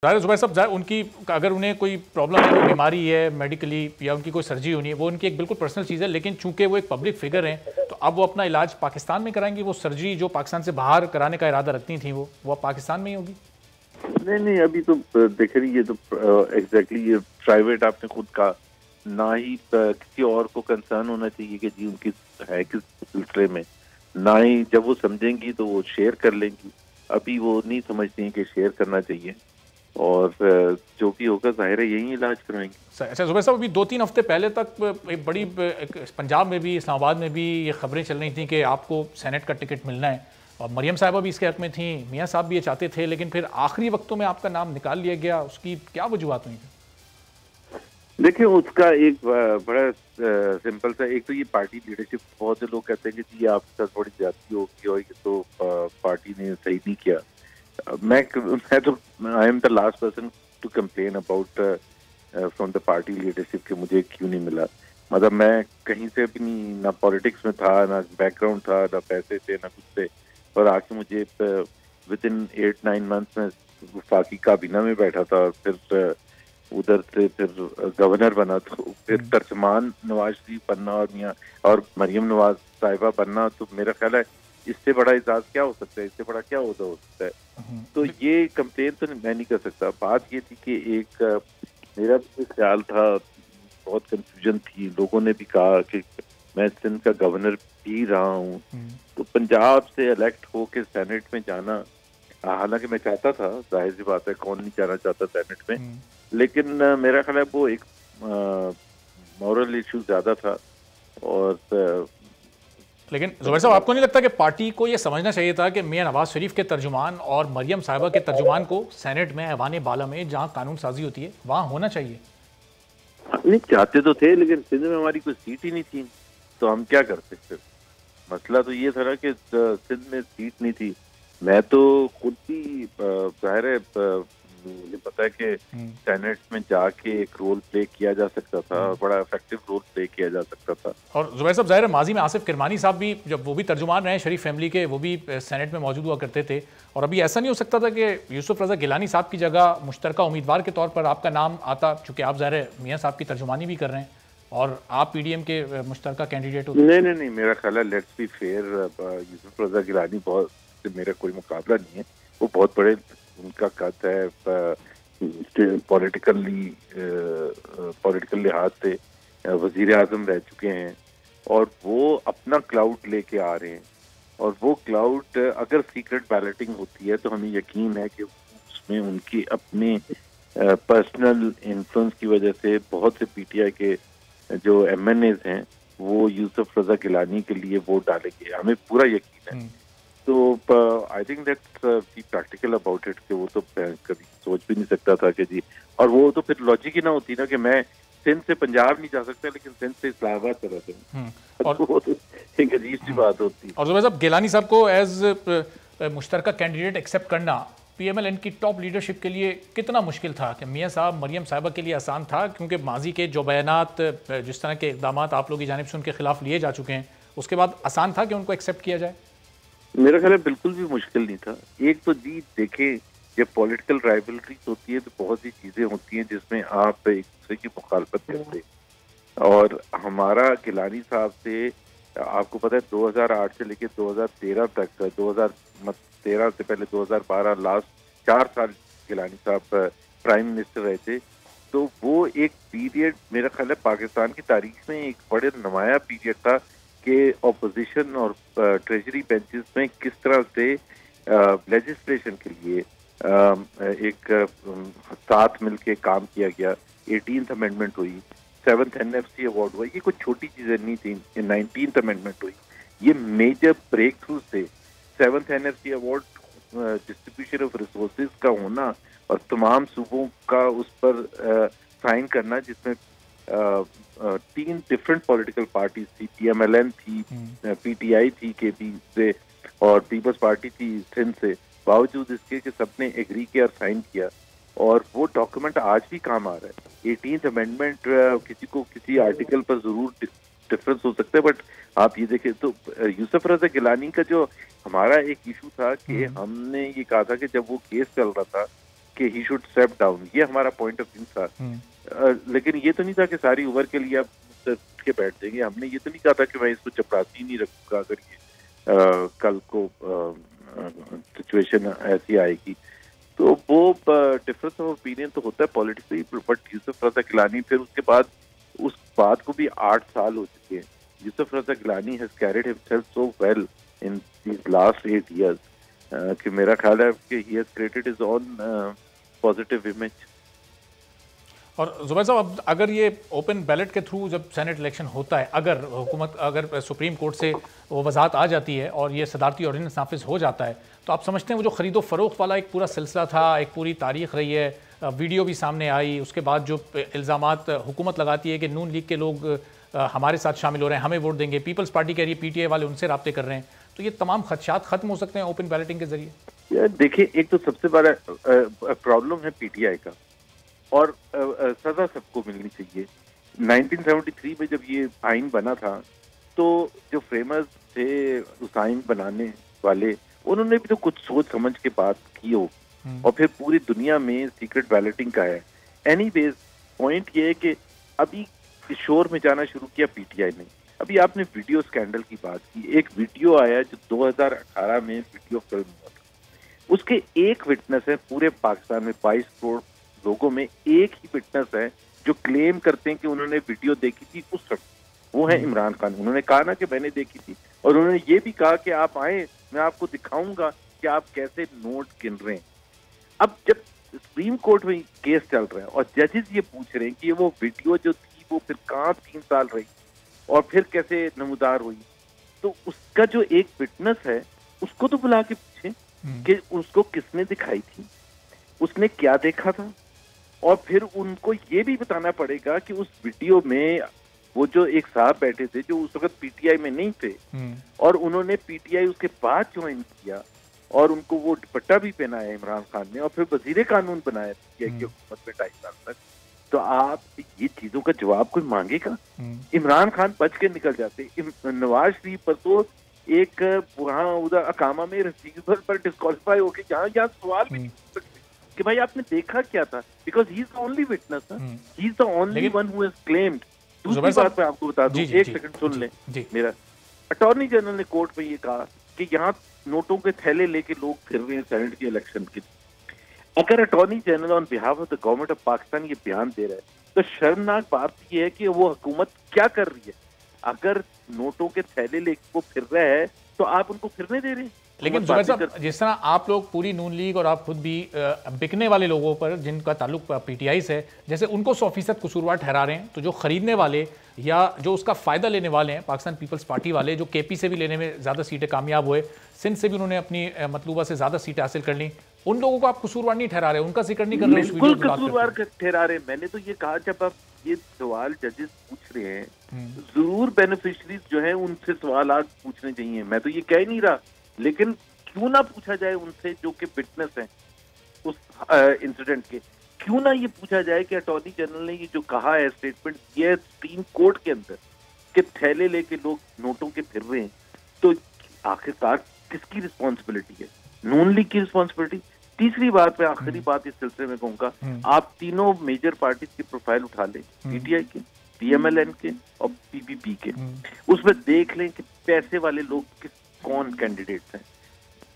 ज़ाहिर ज़ुबैर साहब, उनकी अगर उन्हें कोई प्रॉब्लम है, कोई बीमारी है मेडिकली, या उनकी कोई सर्जरी होनी है, वो उनकी एक बिल्कुल पर्सनल चीज़ है, लेकिन चूंकि वो एक पब्लिक फिगर हैं, तो अब वो अपना इलाज पाकिस्तान में कराएंगी। वो सर्जरी जो पाकिस्तान से बाहर कराने का इरादा रखती थी, वो अब पाकिस्तान में ही होगी। नहीं नहीं, अभी तो देख रही, ये तो एग्जैक्टली ये प्राइवेट, आपने खुद कहा, ना ही किसी और को कंसर्न होना चाहिए कि जी उनकी है किस सिलसिले में, ना ही जब वो समझेंगी तो वो शेयर कर लेंगी। अभी वो नहीं समझती हैं कि शेयर करना चाहिए, और जो भी होगा जाहिर है यही इलाज करवाएंगे। अच्छा ज़ुबैर साहब, अभी 2-3 हफ्ते पहले तक एक बड़ी पंजाब में भी, इस्लामाबाद में भी ये खबरें चल रही थी कि आपको सेनेट का टिकट मिलना है, और मरियम साहिबा भी इसके हक में थी, मियाँ साहब भी ये चाहते थे, लेकिन फिर आखिरी वक्तों में आपका नाम निकाल लिया गया। उसकी क्या वजूहत हुई? देखिए, उसका एक बड़ा सिंपल सा, एक तो ये पार्टी लीडरशिप, बहुत से लोग कहते हैं कि जी आपके साथ थोड़ी ज्यादती होगी और ये तो पार्टी ने सही नहीं किया। मैं तो I am the last person to complain about from the party leadership कि मुझे क्यों नहीं मिला। मतलब मैं कहीं से भी नहीं, ना पॉलिटिक्स में था, ना बैकग्राउंड था, ना पैसे थे, ना कुछ थे, और आके मुझे विद इन 8-9 मंथ्स में वफाकी काबीना में बैठा था, और फिर उधर से फिर गवर्नर बना, तो फिर तर्जमान नवाज शरीफ बनना और मियाँ और मरियम नवाज साहिबा बनना, तो मेरा ख्याल है इससे बड़ा एजाज क्या हो सकता है, इससे बड़ा क्या होता हो सकता है। तो ये कंप्लेन तो मैं नहीं कर सकता। बात ये थी कि एक मेरा भी ख्याल था, बहुत कंफ्यूजन थी, लोगों ने भी कहा कि मैं सिंध का गवर्नर भी रहा हूँ, तो पंजाब से इलेक्ट होके सेनेट में जाना, हालांकि मैं चाहता था, जाहिर सी बात है, कौन नहीं जाना चाहता सेनेट में, लेकिन मेरा ख्याल है वो एक मॉरल इशू ज्यादा था। और लेकिन ज़ुबैर साहब, आपको नहीं लगता कि पार्टी को ये समझना चाहिए था कि मियां नवाज शरीफ के तर्जुमान और मरियम साहिबा के तर्जुमान को सेनेट में, ऐवान बाला में, जहां कानून साजी होती है, वहां होना चाहिए? नहीं, चाहते तो थे, लेकिन सिंध में हमारी कोई सीट ही नहीं थी, तो हम क्या करते फिर। मसला तो ये था ना कि सिंध में सीट नहीं थी। मैं तो खुद भी जाहिर है, मुझे पता है कि सेनेट में जाके एक रोल प्ले किया जा सकता था, बड़ा इफेक्टिव रोल प्ले किया जा सकता था। और ज़ुबैर साहब, ज़ाहिर है माजी में आसिफ किरमानी साहब भी, जब वो भी तर्जुमान रहे शरीफ फैमिली के, वो भी सेनेट में मौजूद हुआ करते थे, और अभी ऐसा नहीं हो सकता था कि यूसुफ रज़ा गिलानी साहब की जगह मुश्तरका उम्मीदवार के तौर पर आपका नाम आता, चूँकि आप ज़ाहिर है मियाँ साहब की तर्जुमानी भी कर रहे हैं और आप PDM के मुश्तरका कैंडिडेट होते? नहीं नहीं नहीं, मेरा ख्याल है, लेट्स बी फेयर, यूसुफ रज़ा गिलानी बहुत से मेरा कोई मुकाबला नहीं है। वो बहुत बड़े, उनका कद है, पॉलिटिकल लिहाज से वजीर आजम रह चुके हैं, और वो अपना क्लाउड लेके आ रहे हैं, और वो क्लाउड अगर सीक्रेट बैलेटिंग होती है तो हमें यकीन है कि उसमें उनकी अपने पर्सनल इन्फ्लुएंस की वजह से बहुत से PTI के जो MNAs हैं वो यूसुफ रज़ा गिलानी के लिए वोट डालेंगे, हमें पूरा यकीन है। तो I think that's be practical about it, कि वो तो कभी सोच भी नहीं सकता था कि जी, और वो तो फिर लॉजिक ही ना होती ना कि मैं सिंध से पंजाब नहीं जा सकता लेकिन सिंध से इस्लामाबाद चला जाऊँ, और वो तो एक अजीब सी बात होती है। और ज़ुबैर साहब, गिलानी साहब को एज मुश्तरका कैंडिडेट एक्सेप्ट करना PMLN की टॉप लीडरशिप के लिए कितना मुश्किल था? कि मियाँ साहब मरियम साहिबा के लिए आसान था, क्योंकि माजी के जो बयानात, जिस तरह के इकदाम आप लोगों की जानिब से उनके खिलाफ लिए जा चुके हैं, उसके बाद आसान था कि उनको एक्सेप्ट किया जाए? मेरा ख्याल है बिल्कुल भी मुश्किल नहीं था। एक तो जी देखें, जब पॉलिटिकल राइवलरीज होती है तो बहुत सी चीजें होती हैं जिसमें आप एक दूसरे की मुखालफत करते, और हमारा गिलानी साहब से, आपको पता है, 2008 से लेकर 2013 तक, 2013 से पहले 2012, लास्ट 4 साल गिलानी साहब प्राइम मिनिस्टर रहे थे। तो वो एक पीरियड मेरा ख्याल है पाकिस्तान की तारीख में एक बड़े नुमाया पीरियड था कि ऑपोजिशन और ट्रेजरी बेंचेस में किस तरह से लेजिस्लेशन के लिए एक साथ मिलके काम किया गया। 18th अमेंडमेंट हुई, 7th NFC अवार्ड हुआ, ये कुछ छोटी चीजें नहीं थी। 19th अमेंडमेंट हुई, ये मेजर ब्रेक थ्रू से 7th NFC award, distribution of resources का होना, और तमाम सूबों का उस पर साइन करना, जिसमें 3 डिफरेंट पॉलिटिकल पार्टीज थी, PMLN थी, PTI थी KB से, और पीपल्स पार्टी थी सिंध से। बावजूद इसके कि सबने एग्री किया और साइन किया, और वो डॉक्यूमेंट आज भी काम आ रहा है। 18th अमेंडमेंट, किसी को किसी आर्टिकल पर जरूर डिफरेंस हो सकता है, बट आप ये देखें तो यूसुफ रज़ा गिलानी का जो हमारा एक इशू था कि हमने ये कहा था कि जब वो केस चल रहा था कि ही शुड स्टेप डाउन, ये हमारा पॉइंट ऑफ व्यू था। लेकिन ये तो नहीं था कि सारी ओवर के लिए आप के बैठ जाएंगे। हमने ये तो नहीं कहा था कि मैं इसको चपरासी नहीं रखूंगा अगर ये कल को सिचुएशन ऐसी आएगी। तो वो डिफरेंस ऑफ ओपिनियन तो होता है पॉलिटिकली, बट यूसुफ रजा गिलानी, फिर उसके बाद उस बात को भी 8 साल हो चुके हैं। Yusuf Raza Gilani has carried himself so well in these last 8 years कि मेरा ख्याल है कि he has created his own positive image. और जुबैर साहब, अगर ये ओपन बैलेट के थ्रू जब सेनेट इलेक्शन होता है, अगर सुप्रीम कोर्ट से वो वजाहत आ जाती है और ये सदारती ऑर्डिनेंस नाफिज हो जाता है, तो आप समझते हैं वो जो खरीदो फरोख्त वाला एक पूरा सिलसिला था, एक पूरी तारीख रही है, वीडियो भी सामने आई, उसके बाद जो इल्ज़ामात हुकूमत लगाती है कि नून लीग के लोग हमारे साथ शामिल हो रहे हैं, हमें वोट देंगे, पीपल्स पार्टी कह रही है PTI वाले उनसे राब्ते कर रहे हैं, तो ये तमाम खदशात खत्म हो सकते हैं ओपन बैलेटिंग के जरिए? देखिए, एक तो सबसे बड़ा प्रॉब्लम है PTI का, और सजा सबको मिलनी चाहिए। 1973 में जब ये आइन बना था, तो जो फ्रेमर्स थे उस आइन बनाने वाले, उन्होंने भी तो कुछ सोच समझ के बात की हो, और फिर पूरी दुनिया में सीक्रेट बैलेटिंग का है। एनीवेज, पॉइंट ये है कि अभी शोर में जाना शुरू किया PTI ने। अभी आपने वीडियो स्कैंडल की बात की, एक वीडियो आया जो 2018 में वीडियो फिल्म हुआ था, उसके एक विटनेस है पूरे पाकिस्तान में, 22 करोड़ लोगों में एक ही विटनेस है जो क्लेम करते हैं कि उन्होंने वीडियो देखी थी उस वक्त, वो है इमरान खान। उन्होंने कहा ना कि मैंने देखी थी, और उन्होंने ये भी कहा कि आप आए, मैं आपको दिखाऊंगा कि आप कैसे नोट गिन रहे हैं। अब जब सुप्रीम कोर्ट में केस चल रहा है और जजेस ये पूछ रहे हैं कि वो वीडियो जो थी वो फिर कहाँ 3 साल रही और फिर कैसे नमूदार हुई, तो उसका जो एक विटनेस है उसको तो बुला के पूछे कि उसको किसने दिखाई थी, उसने क्या देखा था, और फिर उनको ये भी बताना पड़ेगा कि उस वीडियो में वो जो एक साहब बैठे थे जो उस वक्त PTI में नहीं थे, और उन्होंने PTI उसके बाद ज्वाइन किया, और उनको वो दुपट्टा भी पहनाया इमरान खान ने, और फिर वजीर कानून बनाया PTI की हुकूमत में 2.5 साल तक। तो आप ये चीजों का जवाब कोई मांगेगा? इमरान खान बच के निकल जाते। नवाज शरीफ पर तो एक वहाँ उधर अकामा में रिसीवर पर डिस्क्वालीफाई होके यहाँ सवाल भी नहीं पूछ सकते कि भाई आपने देखा क्या था, because he is the only witness, he is the only one who has claimed. दूसरी बात मैं आपको बता दूं, एक सेकंड सुन लें मेरा। अटॉर्नी जनरल ने कोर्ट में ये कहा कि यहाँ नोटों के थैले लेके लोग फिर रहे हैं सेनेट के इलेक्शन के लिए। अगर attorney general on behalf of the government of Pakistan ये बयान दे रहा है, तो शर्मनाक बात ये है कि वो हुकूमत क्या कर रही है। अगर नोटों के थैले लेके वो फिर रहा है तो आप उनको फिरने दे रहे हैं। लेकिन जुबैर साहब, जिस तरह आप लोग पूरी नून लीग और आप खुद भी बिकने वाले लोगों पर जिनका ताल्लुक PTI से है, जैसे उनको 100% कसूरवार ठहरा रहे हैं, तो जो खरीदने वाले या जो उसका फ़ायदा लेने वाले हैं पाकिस्तान पीपल्स पार्टी वाले, जो KP से भी लेने में ज़्यादा सीटें कामयाब हुए, सिंध से भी उन्होंने अपनी मतलूबा से ज़्यादा सीटें हासिल कर ली, उन लोगों को आप कसूरवार नहीं ठहरा रहे, उनका जिक्र नहीं कर रहे? बिल्कुल कसूरवार ठहरा रहे। मैंने तो ये कहा, जब आप ये सवाल जजेस पूछ रहे हैं, जरूर बेनिफिशरीज जो है उनसे सवाल आज पूछने चाहिए। मैं तो ये कह नहीं रहा, लेकिन क्यों ना पूछा जाए उनसे जो कि विटनेस हैं उस इंसिडेंट के। क्यों ना ये पूछा जाए कि अटॉर्नी जनरल ने ये जो कहा है, स्टेटमेंट दिया है सुप्रीम कोर्ट के अंदर कि थैले लेके लोग नोटों के फिर रहे हैं, तो आखिरकार किसकी रिस्पॉन्सिबिलिटी है? नून लीग की रिस्पॉन्सिबिलिटी। तीसरी बात, मैं आखिरी बात इस सिलसिले में कहूंगा, आप तीनों मेजर पार्टीज की प्रोफाइल उठा लें, PTI के, PMLN के और PPP के, उसमें देख लें कि पैसे वाले लोग कौन कैंडिडेट्स हैं।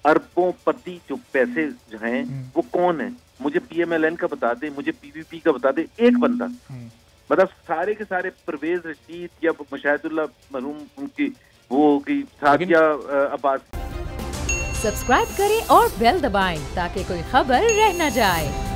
अरबों पति जो पैसे जो हैं वो कौन है? मुझे PMLN का बता दे, मुझे PPP का बता दे, एक बंदा। मतलब सारे के सारे परवेज रशीद या मुशाहिदुल्लाह मरहूम उनकी वो की सादिया अब्बास। सब्सक्राइब करें और बेल दबाएं ताकि कोई खबर रह न जाए।